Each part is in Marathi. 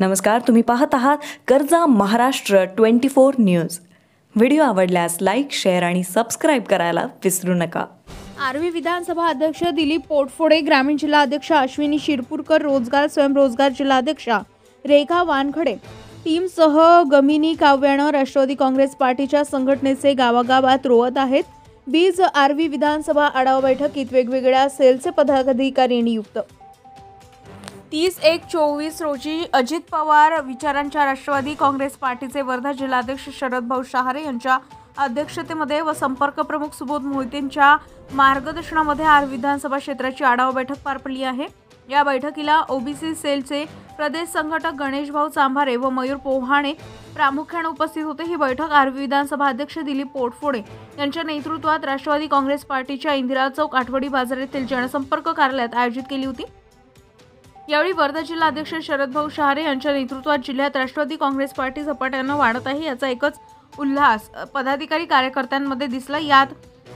नमस्कार, तुम्ही पाहत आहात कर्जा महाराष्ट्र 24 न्यूज। व्हिडिओ आवडल्यास लाईक, शेअर आणि सबस्क्राइब करायला विसरू नका। आर्वी विधानसभा अध्यक्ष दिलीप पोटफोडे, ग्रामीण जिल्हा अध्यक्ष अश्विनी शिरपूरकर, रोजगार स्वयंरोजगार जिल्हा अध्यक्षा रेखा वानखडे टीमसह गमिनी काव्यानं राष्ट्रवादी काँग्रेस पार्टीच्या संघटनेचे गावागावात रोवत आहेत। बीज आर्वी विधानसभा आढावा बैठकीत वेगवेगळ्या सेलचे पदाधिकारी नियुक्त। 30/1/24 रोजी अजित पवार विचारांच्या राष्ट्रवादी काँग्रेस पार्टीचे वर्धा जिल्हाध्यक्ष शरद भाऊ शहारे यांच्या अध्यक्षतेमध्ये व संपर्क प्रमुख सुबोध मोहितेंच्या मार्गदर्शनामध्ये आर्वी विधानसभा क्षेत्राची आढावा बैठक पार पडली आहे। या बैठकीला ओबीसी सेलचे प्रदेश संघटक गणेश भाऊ चांभारे व मयूर पोहाणे प्रामुख्याने उपस्थित होते। ही बैठक आर्वी विधानसभा अध्यक्ष दिलीप पोटफोडे यांच्या नेतृत्वात राष्ट्रवादी काँग्रेस पार्टीच्या इंदिरा चौक आठवडी बाजार येथील जनसंपर्क कार्यालयात आयोजित केली होती। यावेळी वर्धा जिल्हा अध्यक्ष शरद भाऊ शहारे यांच्या नेतृत्वात जिल्ह्यात राष्ट्रवादी काँग्रेस पार्टी झपाट्याने वाढत आहे याचा एकच उल्हास पदाधिकारी कार्यकर्त्यांमध्ये दिसला। यात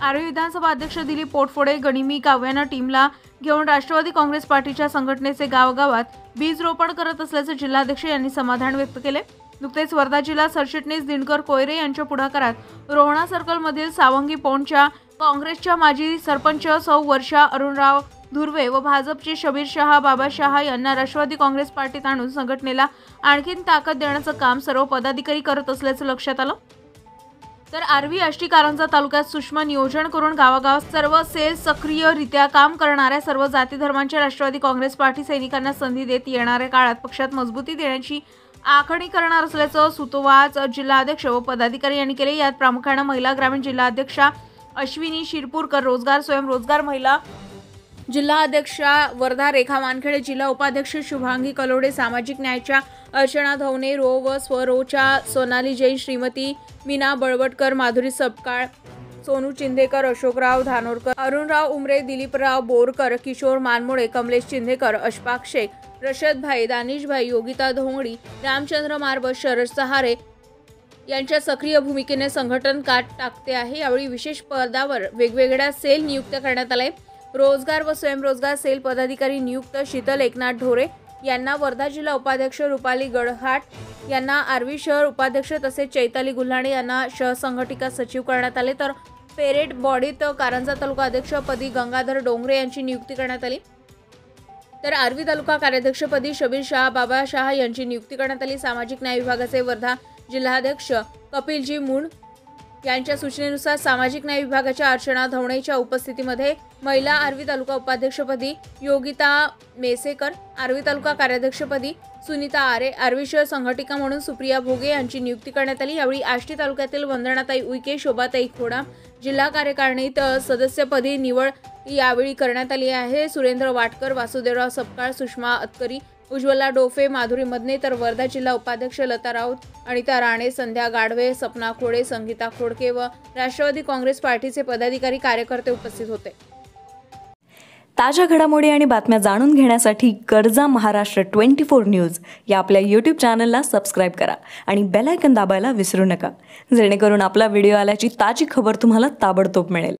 आर्वी विधानसभा अध्यक्ष दिलीप पोटफोडे गणिमी काव्यानं टीमला घेऊन राष्ट्रवादी काँग्रेस पार्टीच्या संघटनेचे गावागावात बीज रोपण करत असल्याचे जिल्हाध्यक्ष यांनी समाधान व्यक्त केले। नुकतेच वर्धा जिल्हा सरचिटणीस दिनकर कोयरे यांच्या पुढाकारात रोहणा सर्कलमधील सावंगी पौंडच्या काँग्रेसच्या माजी सरपंच सौ वर्षा अरुणराव धुर्वे व भाजपचे शबीर शहा बाबा शहा यांना राष्ट्रवादी काँग्रेस पार्टीत आणून संघटनेला आणखीन ताकद देण्याचं काम सर्व पदाधिकारी करत असल्याचं लक्षात आलं। तर आर्वी आष्टी कारंजा तालुक्यात सूक्ष्म नियोजन करून गावागावात सर्व सेल सक्रियरित्या काम करणाऱ्या सर्व जाती धर्मांच्या राष्ट्रवादी काँग्रेस पार्टी सैनिकांना संधी देत येणाऱ्या काळात पक्षात मजबूती देण्याची आखणी करणार असल्याचं सुतोवाच जिल्हाध्यक्ष व पदाधिकारी यांनी केले। यात प्रामुख्याने महिला ग्रामीण जिल्हा अध्यक्षा अश्विनी शिरपूरकर, रोजगार स्वयंरोजगार महिला जिल्हा अध्यक्षा वर्धा रेखा वानखेडे, जिल्हा उपाध्यक्ष शुभांगी कलोडे, सामाजिक न्यायच्या अर्चना धवणे, रो व स्वरोच्या सोनाली जैन, श्रीमती मीना बळवटकर, माधुरी सपकाळ, सोनू चिंधेकर, अशोकराव धानोरकर, अरुणराव उमरे, दिलीपराव बोरकर, किशोर मानमोळे, कमलेश चिंधेकर, अशफाक शेख, रशद भाई, दानिश भाई, योगिता धोंगडी, रामचंद्र मारब, शरद सहारे यांच्या सक्रिय भूमिकेने संघटन काट टाकते आहे। यावेळी विशेष पदावर वेगवेगळ्या सेल नियुक्त करण्यात आले। रोजगार व स्वयंरोजगार सेल पदाधिकारी नियुक्त शीतल एकनाथ ढोरे यांना वर्धा जिल्हा उपाध्यक्ष, रुपाली गडहाट यांना आर्वी शहर उपाध्यक्ष तसेच चैताली गुल्हाणे यांना सहसंघटिका सचिव करण्यात आले। तर पेरेड बॉडीत कारंजा तालुका अध्यक्षपदी गंगाधर डोंगरे यांची नियुक्ती करण्यात आली। तर आर्वी तालुका कार्याध्यक्षपदी शबीर शहा बाबा शहा यांची नियुक्ती करण्यात आली। सामाजिक न्याय विभागाचे वर्धा जिल्हाध्यक्ष कपिलजी मुंड यांच्या सूचनेनुसार सामाजिक न्याय विभागाच्या अर्चना धवणेच्या उपस्थितीमध्ये महिला आर्वी तालुका उपाध्यक्षपदी योगिता मेसेकर, आर्वी तालुका कार्याध्यक्षपदी सुनीता आरे, आर्वी शहर संघटिका म्हणून सुप्रिया भोगे यांची नियुक्ती करण्यात आली। यावेळी आष्टी तालुक्यातील वंदनाताई उईके, शोभाताई खोडा जिल्हा कार्यकारिणीत सदस्यपदी निवड यावेळी करण्यात आली आहे। सुरेंद्र वाटकर, वासुदेवराव सपकाळ, सुषमा अतकरी, उज्ज्वला डोफे, माधुरी मदने, तर वर्धा जिल्हा उपाध्यक्ष लता राऊत, अनिता राणे, संध्या गाढवे, सपना खोडे, संगीता खोडके व राष्ट्रवादी काँग्रेस पार्टीचे पदाधिकारी कार्यकर्ते उपस्थित होते। ताज्या घडामोडी आणि बातम्या जाणून घेण्यासाठी कर्जा महाराष्ट्र 24 न्यूज या आपल्या YouTube चॅनलला सबस्क्राइब करा आणि बेल आयकॉन दाबायला विसरू नका, जेणेकरून आपला व्हिडिओ आल्याची ताजी खबर तुम्हाला ताबडतोब मिळेल।